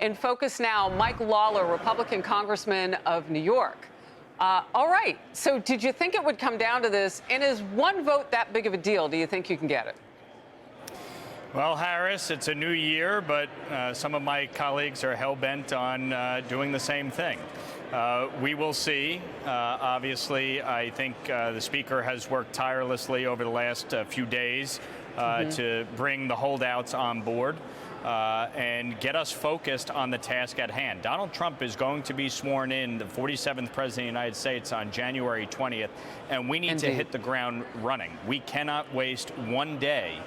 In Focus now, Mike Lawler, Republican congressman of New York. All right, so did you think it would come down to this? And is one vote that big of a deal? Do you think you can get it? Well, Harris, it's a new year, but some of my colleagues are hell-bent on doing the same thing. We will see. Obviously, I think the Speaker has worked tirelessly over the last few days to bring the holdouts on board and get us focused on the task at hand. Donald Trump is going to be sworn in, the 47th President of the United States, on January 20th, and we need to hit the ground running. We cannot waste one day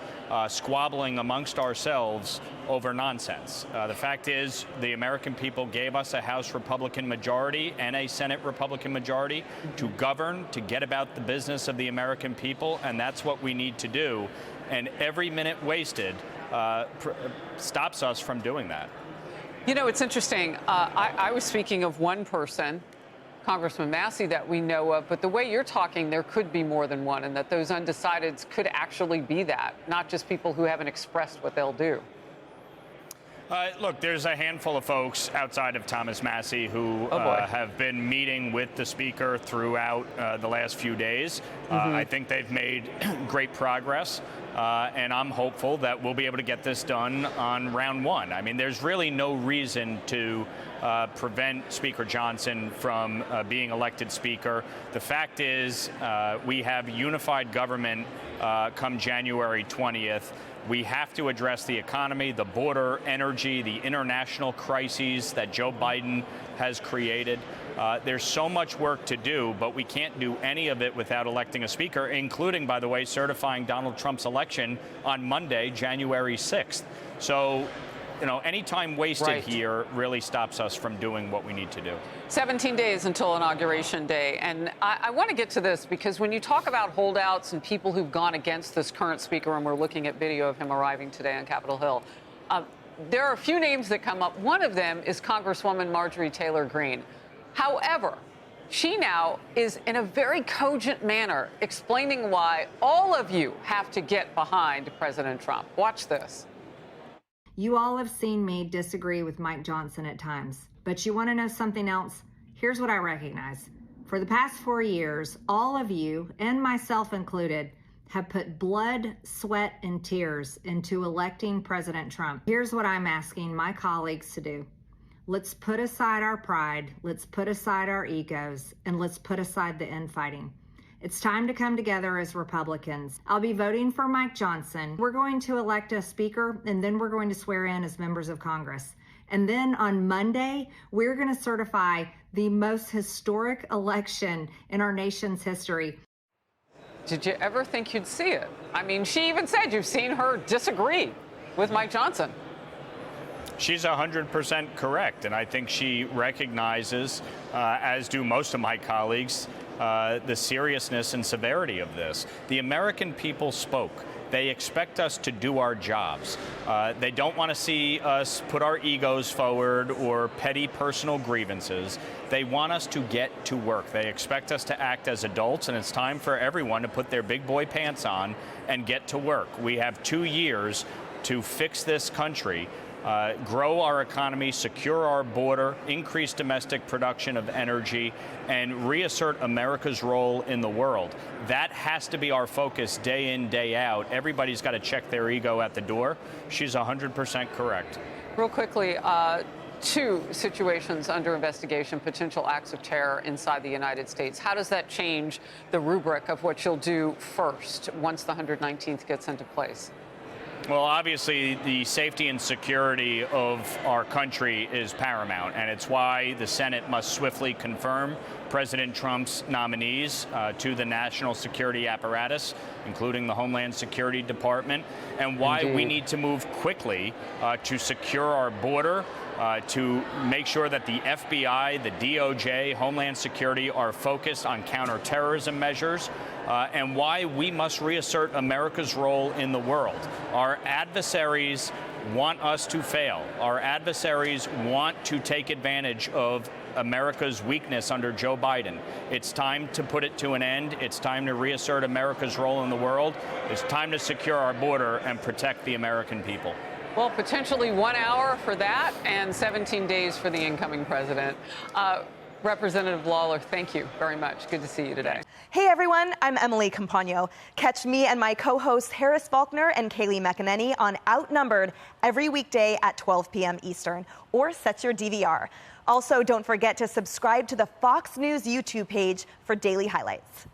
squabbling amongst ourselves over nonsense. The fact is, the American people gave us a House Republican majority and a Senate Republican majority to govern, to get about the business of the American people, and that's what we need to do. And every minute wasted stops us from doing that. You know, it's interesting. I was speaking of one person, Congressman Massey, that we know of, but the way you're talking, there could be more than one, and that those undecideds could actually be that, not just people who haven't expressed what they'll do. Look, there's a handful of folks outside of Thomas Massey who have been meeting with the Speaker throughout the last few days. I think they've made great progress, and I'm hopeful that we'll be able to get this done on round one. I mean, there's really no reason to prevent Speaker Johnson from being elected Speaker. The fact is, we have unified government come January 20th. We have to address the economy, the border, energy, the international crises that Joe Biden has created. There's so much work to do, but we can't do any of it without electing a speaker, including, by the way, certifying Donald Trump's election on Monday, January 6th. So, you know, any time wasted here really stops us from doing what we need to do. 17 days until Inauguration Day. And I want to get to this because when you talk about holdouts and people who've gone against this current speaker, and we're looking at video of him arriving today on Capitol Hill, there are a few names that come up. One of them is Congresswoman Marjorie Taylor Greene. However, she now is in a very cogent manner explaining why all of you have to get behind President Trump. Watch this. You all have seen me disagree with Mike Johnson at times, but you want to know something else? Here's what I recognize. For the past 4 years, all of you, and myself included, have put blood, sweat, and tears into electing President Trump. Here's what I'm asking my colleagues to do. Let's put aside our pride, let's put aside our egos, and let's put aside the infighting. It's time to come together as Republicans. I'll be voting for Mike Johnson. We're going to elect a speaker, and then we're going to swear in as members of Congress. And then on Monday, we're going to certify the most historic election in our nation's history. Did you ever think you'd see it? I mean, she even said you've seen her disagree with Mike Johnson. She's 100% correct, and I think she recognizes, as do most of my colleagues, the seriousness and severity of this. The American people spoke. They expect us to do our jobs. They don't want to see us put our egos forward or petty personal grievances. They want us to get to work. They expect us to act as adults, and it's time for everyone to put their big boy pants on and get to work. We have 2 years to fix this country. Grow our economy, secure our border, increase domestic production of energy, and reassert America's role in the world. That has to be our focus day in, day out. Everybody's got to check their ego at the door. She's 100% correct. Real quickly, 2 situations under investigation, potential acts of terror inside the United States. How does that change the rubric of what you'll do first once the 119th gets into place? Well, obviously, the safety and security of our country is paramount, and it's why the Senate must swiftly confirm President Trump's nominees to the national security apparatus, including the Homeland Security Department, and why we need to move quickly to secure our border, to make sure that the FBI, the DOJ, Homeland Security are focused on counterterrorism measures, and why we must reassert America's role in the world. Our adversaries want us to fail. Our adversaries want to take advantage of America's weakness under Joe Biden. It's time to put it to an end. It's time to reassert America's role in the world. It's time to secure our border and protect the American people. Well, potentially 1 hour for that and 17 days for the incoming president. Representative Lawler, thank you very much. Good to see you today. Hey everyone, I'm Emily Campagno. Catch me and my co-hosts Harris Faulkner and Kaylee McEnany on Outnumbered every weekday at 12 p.m. Eastern, or set your DVR. Also, don't forget to subscribe to the Fox News YouTube page for daily highlights.